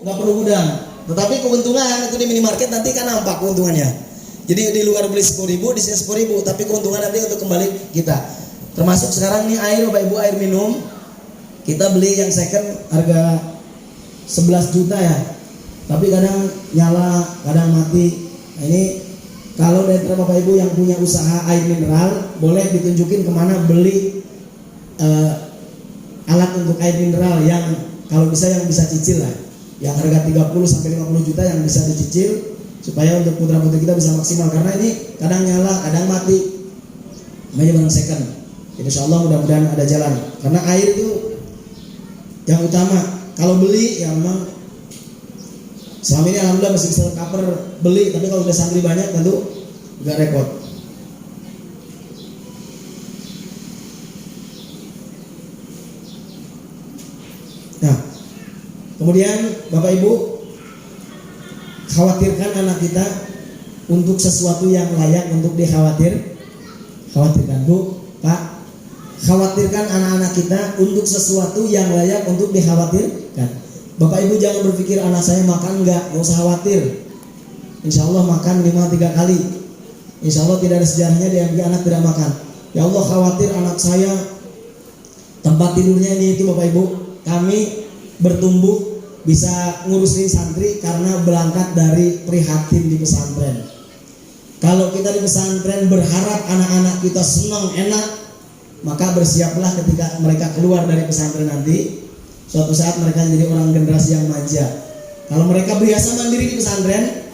nggak perlu gudang. Tetapi keuntungan itu di minimarket nanti kan nampak keuntungannya. Jadi di luar beli 10.000, di sini 10.000, tapi keuntungan nanti untuk kembali kita. Termasuk sekarang nih air, Bapak Ibu, air minum kita beli yang second harga 11 juta ya, tapi kadang nyala, kadang mati. Nah, ini kalau dari Bapak Ibu yang punya usaha air mineral, boleh ditunjukin kemana beli alat untuk air mineral yang kalau bisa yang bisa cicil lah, yang harga 30-50 juta yang bisa dicicil supaya untuk putra-putri kita bisa maksimal, karena ini kadang nyala, kadang mati. Namanya barang second. Jadi insya Allah mudah-mudahan ada jalan, karena air itu yang utama. Kalau beli ya memang selama ini alhamdulillah masih bisa cover beli, tapi kalau udah santri banyak tentu juga repot. Nah, kemudian Bapak Ibu khawatirkan anak kita untuk sesuatu yang layak untuk khawatirkan Bu, Pak. Khawatirkan anak-anak kita untuk sesuatu yang layak untuk dikhawatirkan. Bapak Ibu jangan berpikir anak saya makan enggak usah khawatir. Insya Allah makan 5-3 kali. Insya Allah tidak ada sejarahnya dia anak tidak makan. Ya Allah, khawatir anak saya tempat tidurnya ini itu Bapak Ibu. Kami bertumbuh bisa ngurusin santri karena berangkat dari prihatin di pesantren. Kalau kita di pesantren berharap anak-anak kita senang, enak, maka bersiaplah ketika mereka keluar dari pesantren nanti. Suatu saat mereka jadi orang generasi yang manja. Kalau mereka biasa mandiri di pesantren,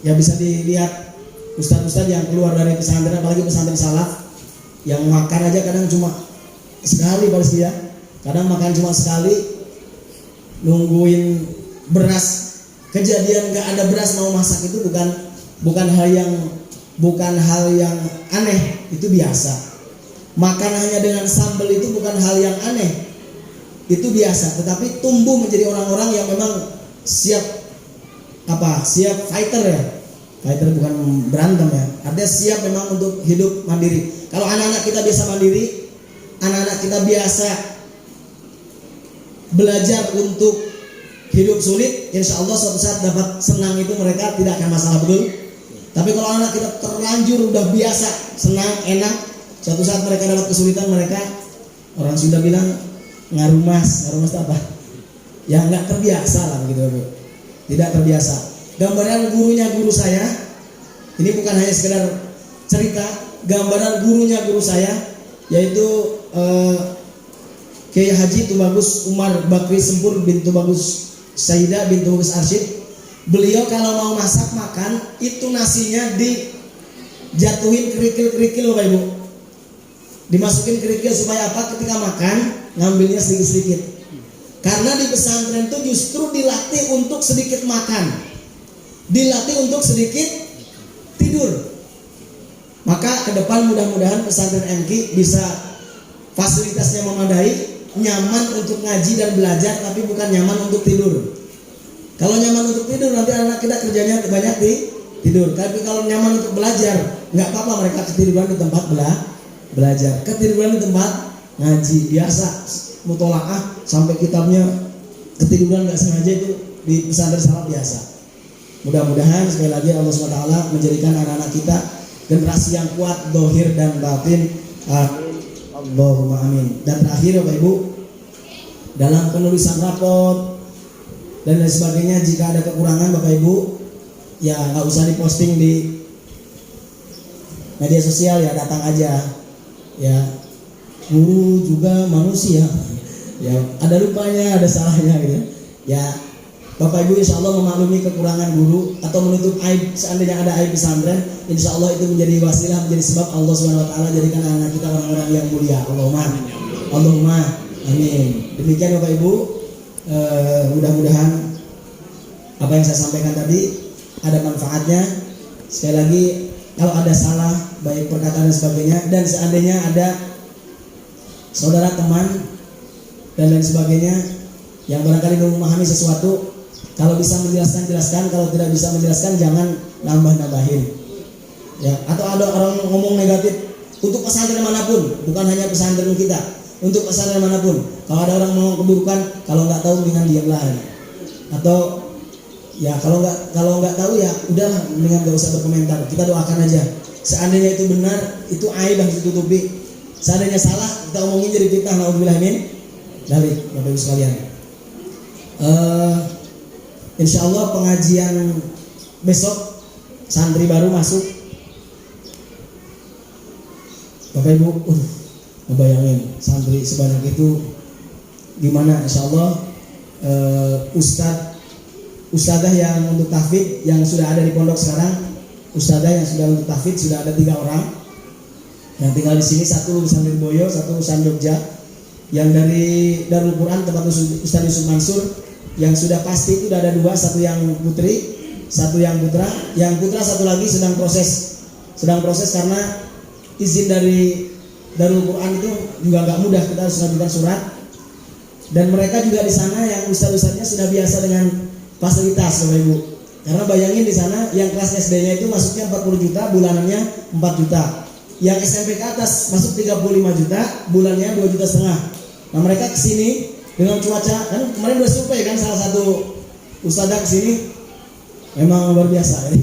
ya bisa dilihat ustadz-ustadz yang keluar dari pesantren, apalagi pesantren salaf, yang makan aja kadang cuma sekali pasti ya. Kadang makan cuma sekali, nungguin beras. Kejadian nggak ada beras mau masak itu bukan hal yang aneh, itu biasa. Makan hanya dengan sambal itu bukan hal yang aneh, itu biasa. Tetapi tumbuh menjadi orang-orang yang memang siap fighter ya. Fighter bukan berantem ya. Artinya siap memang untuk hidup mandiri. Kalau anak-anak kita biasa mandiri, anak-anak kita biasa belajar untuk hidup sulit, insya Allah suatu saat dapat senang itu mereka tidak akan masalah, betul. Tapi kalau anak kita terlanjur udah biasa senang, enak, suatu saat mereka dapat kesulitan, mereka orang Sunda bilang ngarumas itu apa? Ya nggak terbiasa lah begitu, Bu. Tidak terbiasa. Gambaran gurunya guru saya, ini bukan hanya sekedar cerita, gambaran gurunya guru saya yaitu Kiai Haji Tubagus Umar Bakri Sempur bin Tubagus Sayyidah bin Tubagus Arsyid. Beliau kalau mau masak makan itu nasinya dijatuhin kerikil-kerikil Bapak Ibu. Dimasukin kerikil supaya apa? Ketika makan ngambilnya sedikit-sedikit. Karena di pesantren itu justru dilatih untuk sedikit makan, dilatih untuk sedikit tidur. Maka ke depan mudah-mudahan pesantren MK bisa fasilitasnya memadai, nyaman untuk ngaji dan belajar, tapi bukan nyaman untuk tidur. Kalau nyaman untuk tidur nanti anak kita kerjanya banyak di tidur. Tapi kalau nyaman untuk belajar, nggak apa-apa mereka ketiduran di tempat belajar, ketiduran di tempat ngaji biasa, mutolaah sampai kitabnya ketiduran nggak sengaja, itu di pesantren salaf biasa. Mudah-mudahan sekali lagi Allah SWT menjadikan anak-anak kita generasi yang kuat dohir dan batin. Allahumma amin. Dan terakhir Bapak Ibu, dalam penulisan raport dan lain sebagainya, jika ada kekurangan Bapak Ibu ya nggak usah diposting di media sosial, ya datang aja. Ya guru juga manusia, ya ada lupanya, ada salahnya gitu. Ya Bapak Ibu insya Allah memaklumi kekurangan guru atau menutup aib seandainya ada aib pesantren, insya Allah itu menjadi wasilah, menjadi sebab Allah SWT jadikan anak kita orang-orang yang mulia. Allahumma amin. Demikian Bapak Ibu, mudah-mudahan apa yang saya sampaikan tadi ada manfaatnya. Sekali lagi, kalau ada salah baik perkataan dan sebagainya, dan seandainya ada saudara teman dan lain sebagainya yang barangkali belum memahami sesuatu, kalau bisa menjelaskan jelaskan, kalau tidak bisa menjelaskan jangan nambah-nambahin. Ya, atau ada orang ngomong negatif untuk pesantren manapun, bukan hanya pesantren kita, untuk pesantren manapun. Kalau ada orang ngomong keburukan, kalau nggak tahu dengan diamlah. atau ya kalau nggak tahu ya udah mendingan nggak usah berkomentar. Kita doakan aja. Seandainya itu benar, itu aib harus ditutupi. Seandainya salah, kita omongin jadi fitnah. Naudzubillah min dzalik, Bapak Ibu sekalian. Insya Allah pengajian besok santri baru masuk. Bapak Ibu, ngebayangin santri sebanyak itu gimana? Insya Allah ustadzah yang untuk tahfidz yang sudah ada di pondok sekarang, ustadzah yang sudah untuk tahfidz sudah ada 3 orang. Yang tinggal di sini 1 lulusan Lirboyo, 1 lulusan Jogja. Yang dari Darul Quran tempat Ustadz Yusuf Mansur yang sudah pasti itu sudah ada 2, 1 yang putri, 1 yang putra. Yang putra 1 lagi sedang proses karena izin dari Darul Quran itu juga nggak mudah, kita harus mengajukan surat. Dan mereka juga di sana yang ustadz-ustadznya sudah biasa dengan fasilitas, Bapak Ibu. Karena bayangin di sana yang kelas SD-nya itu masuknya 40 juta, bulanannya 4 juta. Yang SMP ke atas masuk 35 juta, bulannya 2,5 juta. Nah mereka kesini dengan cuaca, kan kemarin udah survei kan salah satu ustadzah kesini, memang luar biasa.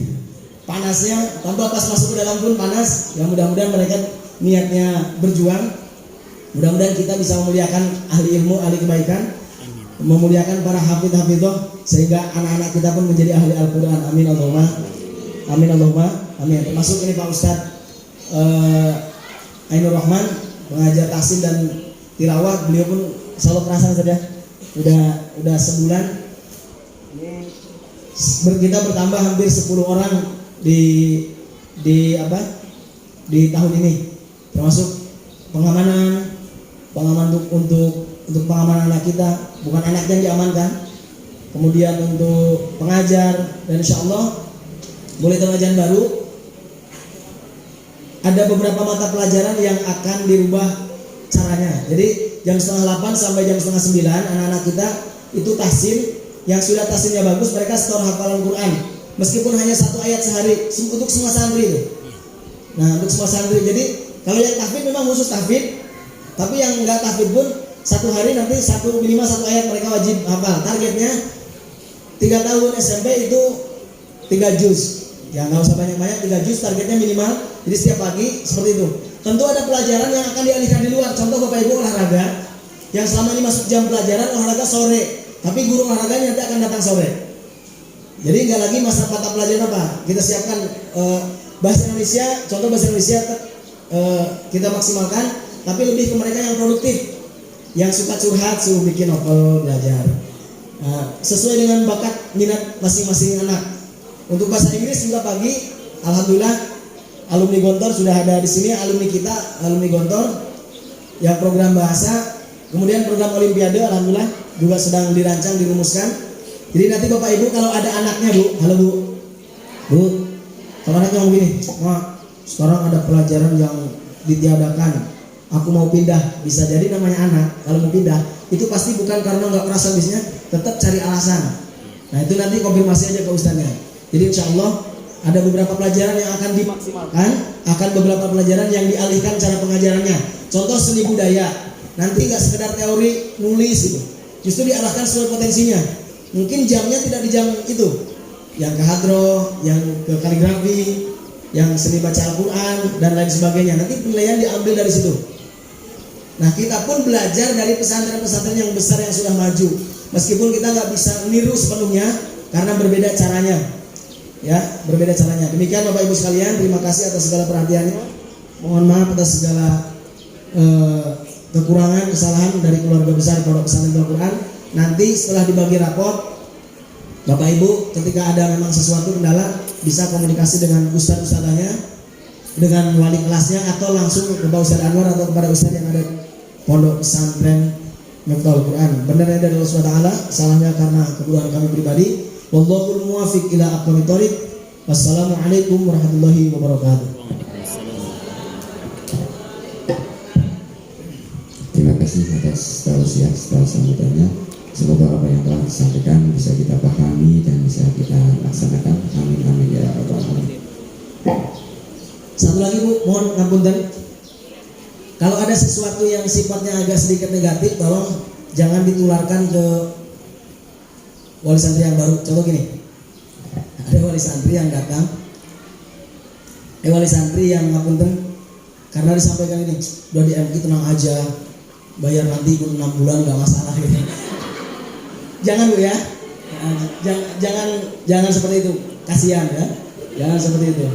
Panasnya, tanpa pas masuk ke dalam pun panas. Ya mudah-mudahan mereka niatnya berjuang. Mudah-mudahan kita bisa memuliakan ahli ilmu, ahli kebaikan, memuliakan para hafidh-hafidhoh sehingga anak-anak kita pun menjadi ahli Al-Quran. Amin Allahumma, amin Allahumma, amin. Termasuk ini Pak Ustadz Ainur Rahman, pengajar tahsin dan tilawah, beliau pun selalu perasaan saja udah sebulan ini kita bertambah hampir 10 orang di tahun ini, termasuk pengamanan untuk pengamanan anak kita, bukan anak yang diamankan, kemudian untuk pengajar, dan insya Allah mulai pengajian baru ada beberapa mata pelajaran yang akan dirubah caranya. Jadi jam 7:30 sampai jam 8:30 anak-anak kita itu tahsin. Yang sudah tahsinnya bagus mereka setor hafalan Quran meskipun hanya 1 ayat sehari untuk semua santri itu. Nah untuk semua santri, jadi kalau yang tahfidz memang khusus tahfidz, tapi yang enggak tahfidz pun 1 hari nanti minimal 1 ayat mereka wajib hafal. Targetnya 3 tahun SMP itu 3 juz. Ya nggak usah banyak-banyak, 3 juz targetnya minimal. Jadi setiap pagi seperti itu. Tentu ada pelajaran yang akan dialihkan di luar. Contoh Bapak Ibu olahraga, yang selama ini masuk jam pelajaran olahraga sore, tapi guru olahraganya nanti akan datang sore. Jadi nggak lagi mata pelajaran apa? Kita siapkan bahasa Indonesia, contoh bahasa Indonesia kita maksimalkan, tapi lebih ke mereka yang produktif, yang suka curhat, suruh bikin novel, belajar. Sesuai dengan bakat minat masing-masing anak. Untuk bahasa Inggris juga pagi, alhamdulillah. Alumni Gontor sudah ada di sini, alumni kita, alumni Gontor yang program bahasa, kemudian program Olimpiade, alhamdulillah juga sedang dirancang, dirumuskan. Jadi nanti Bapak Ibu kalau ada anaknya Bu, halo Bu, kalau anaknya ngomong gini, Mak, sekarang ada pelajaran yang ditiadakan, aku mau pindah, bisa jadi namanya anak kalau mau pindah itu pasti bukan karena nggak merasa bisnya, tetap cari alasan. Nah itu nanti konfirmasi aja ke ustaznya. Jadi insya Allah ada beberapa pelajaran yang akan dimaksimalkan, akan beberapa pelajaran yang dialihkan cara pengajarannya. Contoh seni budaya, nanti nggak sekedar teori nulis itu, justru diarahkan sesuai potensinya. Mungkin jamnya tidak di jam itu, yang ke hadroh, yang ke kaligrafi, yang seni baca Al-Quran dan lain sebagainya. Nanti penilaian diambil dari situ. Nah kita pun belajar dari pesantren-pesantren yang besar yang sudah maju, meskipun kita nggak bisa niru sepenuhnya karena berbeda caranya. Ya, berbeda caranya. Demikian Bapak Ibu sekalian, terima kasih atas segala perhatiannya. Mohon maaf atas segala kekurangan, kesalahan dari keluarga besar Pondok Pesantren Al-Quran. Nanti setelah dibagi raport, Bapak Ibu ketika ada memang sesuatu kendala bisa komunikasi dengan ustadz-ustadzanya, dengan wali kelasnya, atau langsung ke Pak Ustadz Anwar atau kepada ustadz yang ada Pondok Pesantren Al-Quran. Benarnya dari Allah SWT, salahnya karena kebodohan kami pribadi. Wallahul muwaffiq ila aqwamit thoriq. Wassalamualaikum warahmatullahi wabarakatuh. Terima kasih atas tausiah sambutannya. Semoga apa yang telah disampaikan bisa kita pahami dan bisa kita laksanakan. Amin amin ya rabbal alamin. Satu lagi Bu, mohon ngapunten. Kalau ada sesuatu yang sifatnya agak sedikit negatif, tolong jangan ditularkan ke wali santri yang baru. Contoh gini, ada wali santri yang datang, wali santri yang ngapunten, karena disampaikan ini, udah di MK tenang aja, bayar nanti 6 bulan nggak masalah gitu. Jangan Bu ya, jangan seperti itu, kasihan ya, jangan seperti itu.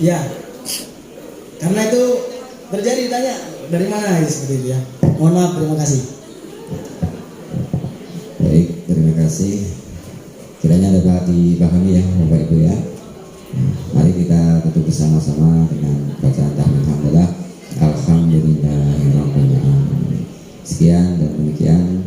Ya, karena itu terjadi ditanya dari mana gitu, seperti itu ya. Mohon maaf, terima kasih. Baik, terima kasih. Kiranya dapat dipahami ya Bapak Ibu ya. Nah, mari kita tutup bersama-sama dengan bacaan tahmid hamdalah. Alhamdulillahirabbil alamin. Sekian dan demikian